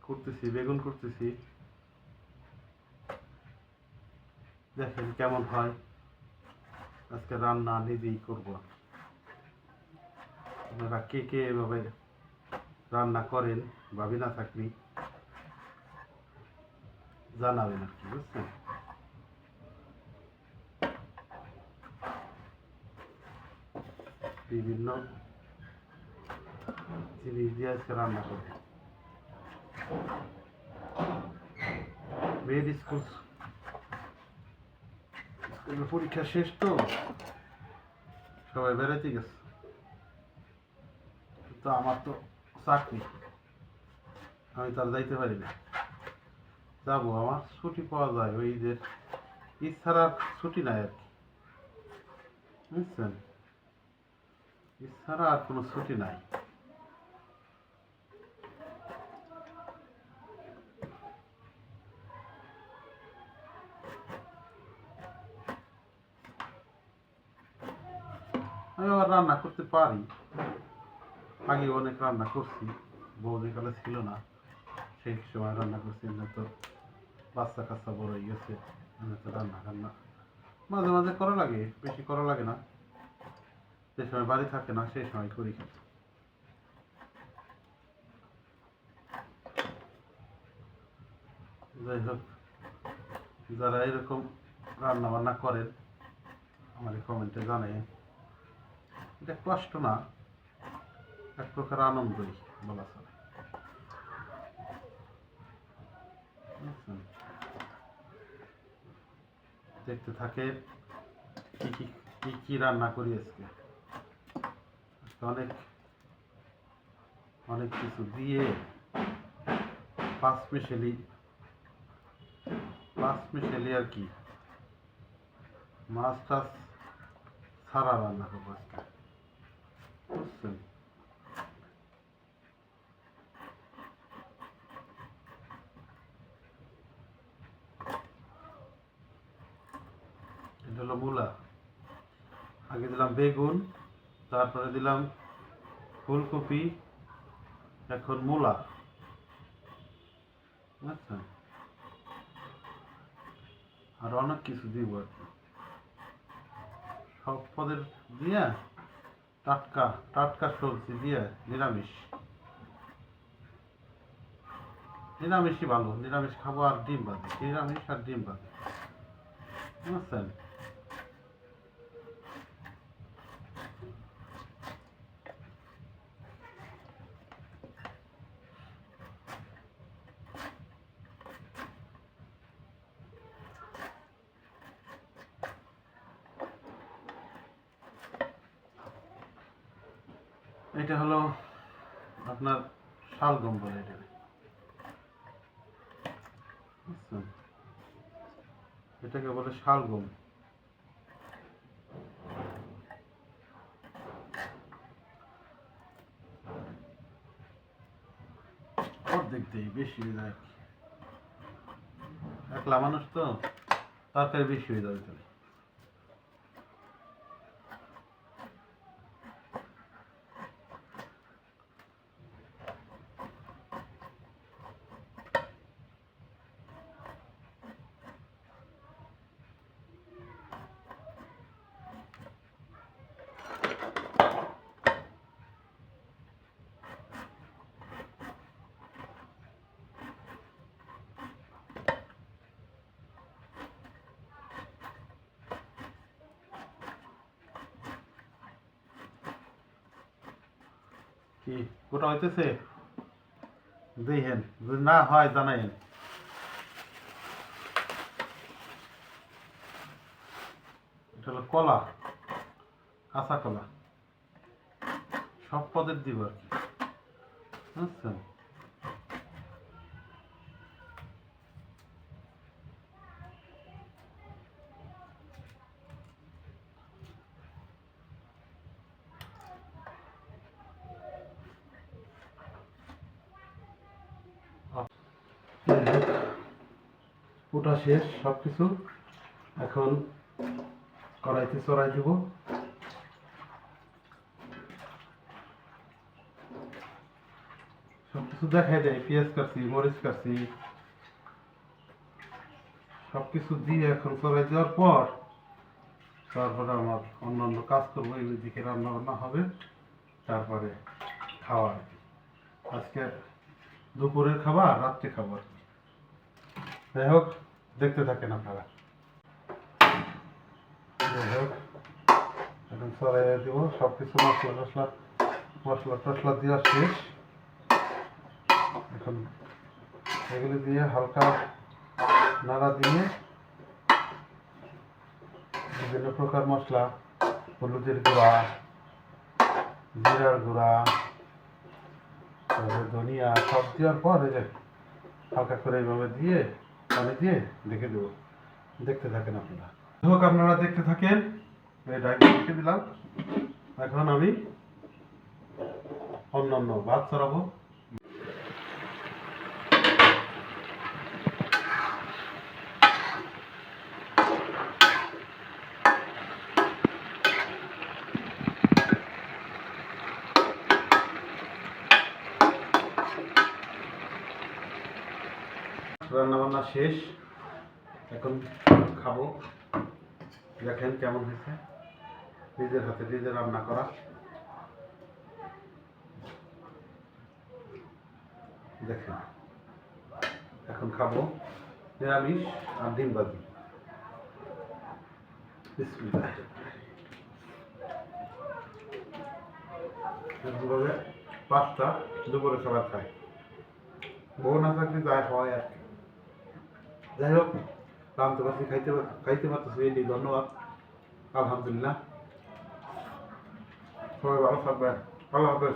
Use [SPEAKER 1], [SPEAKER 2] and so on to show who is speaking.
[SPEAKER 1] করতেছি, বেগুন করতেছি। দেখেন কেমন হয়। আজকে রান্না নিজেই করব। আপনারা কে কে এভাবে রান্না করেন বা বিনা থাকলে জানাবেন আর কি, বুঝছেন? বিভিন্ন জিনিস দিয়ে আজকে রান্না করব। মেয়ের স্কুলের পরীক্ষা শেষ তো, সবাই বেড়াতে গেছে। তো আমার তো চাকরি, আমি তো আর যাইতে পারি না। যাবো, আমার ছুটি পাওয়া যায় ওই যে ঈদ ছাড়া ছুটি নাই আর কি, বুঝছেন? ঈদ ছাড়া আর কোনো ছুটি নাই। আমি আবার রান্না করতে পারি, আগে অনেক রান্না করছি, বৌদি কালে ছিল না সেই সময় রান্না করছি। এমনি তো বাচ্চা কাচ্চা বড় হয়ে গেছে, এমনি তো রান্না টান্না মাঝে মাঝে করা লাগে, বেশি করা লাগে না। যে সময় বাড়ি থাকে না সেই সময় করি। যাই হোক, যারা এরকম রান্না বান্না করেন আমার কমেন্টে জানাই। এটা কষ্ট না, এক প্রকার আনন্দই বলা চলে, বুঝছেন? দেখতে থাকে কি কি কি কি রান্না করি আজকে। অনেক অনেক কিছু দিয়ে পাঁচ মিশেলি আর কি, মাছ টাছ ছাড়া রান্না করবো আজকে, বুঝছেন? এটা হলো মূলা। আগে দিলাম বেগুন, তারপরে দিলাম ফুলকপি, এখন মূলা, বুঝছেন? আর অনেক কিছু দিব আর কি, সব পদের দিয়ে টাটকা টাটকা সবজি দিয়ে নিরামিষই ভালো। নিরামিষ খাবো আর ডিম ভাজি, নিরামিষ আর ডিম ভাজি, বুঝছেন? এটা হলো আপনার শালগম বলে এটা, বুঝছেন? এটাকে বলে শালগম। অর্ধেক দিই, বেশি হয়ে যায়, একলা মানুষ তো, তরকারি বেশি হয়ে যাবে তাহলে। কি গোটা হইতেছে দেখেন, যদি না হয় জানাইন। এটা হলো কলা, কাঁচা কলা, সব পদের দিব আর কি, বুঝছেন? ওটা শেষ সব কিছু, এখন কড়াইতে চড়াই দিব। সব কিছু দেখাই দেয়, পেঁয়াজ কাটছি, মরিচ কাটছি, সবকিছু দিয়ে এখন চড়াই দেওয়ার পর তারপরে আমার অন্যান্য কাজ করবো, এইদিকে রান্না বান্না হবে, তারপরে খাওয়া আর কি। আজকে দুপুরের খাবার, রাত্রে খাবার। যাই হোক, দেখতে থাকেন আপনারা। যাই হোক, এখন চড়াই দিব সবকিছু, মশলা টসলা দেওয়া শেষ। এখন এগুলি দিয়ে হালকা নাড়া দিয়ে বিভিন্ন প্রকার মশলা, হলুদের গুঁড়া, জিরার গুঁড়া, তারপরে ধনিয়া সব দেওয়ার পর এই যে হালকা করে এইভাবে দিয়ে পানি দিয়ে ঢেকে দেবো। দেখতে থাকেন আপনারা। হোক, আপনারা দেখতে থাকেন। এই ডাইকে ঢেকে দিলাম। এখন আমি অন্যান্য ভাত চড়াবো। রান্না বান্না শেষ, এখন খাবো। দেখেন কেমন হয়েছে, নিজের হাতে নিজে রান্না করা। দেখেন এখন খাবো নিরামিষ আর ডিম ভাজি। বিসমিল্লাহ। এরকমভাবে 5টা দুপুরে খাবার খাই। বউ না থাকলে যাই হয় আর কি। যাই হোক, রাঁধতে পারছি, খাইতে পারতেছি, এই নিয়ে ধন্যবাদ। আলহামদুলিল্লাহ। সবাই ভালো থাকবেন। আল্লাহ হাফেজ।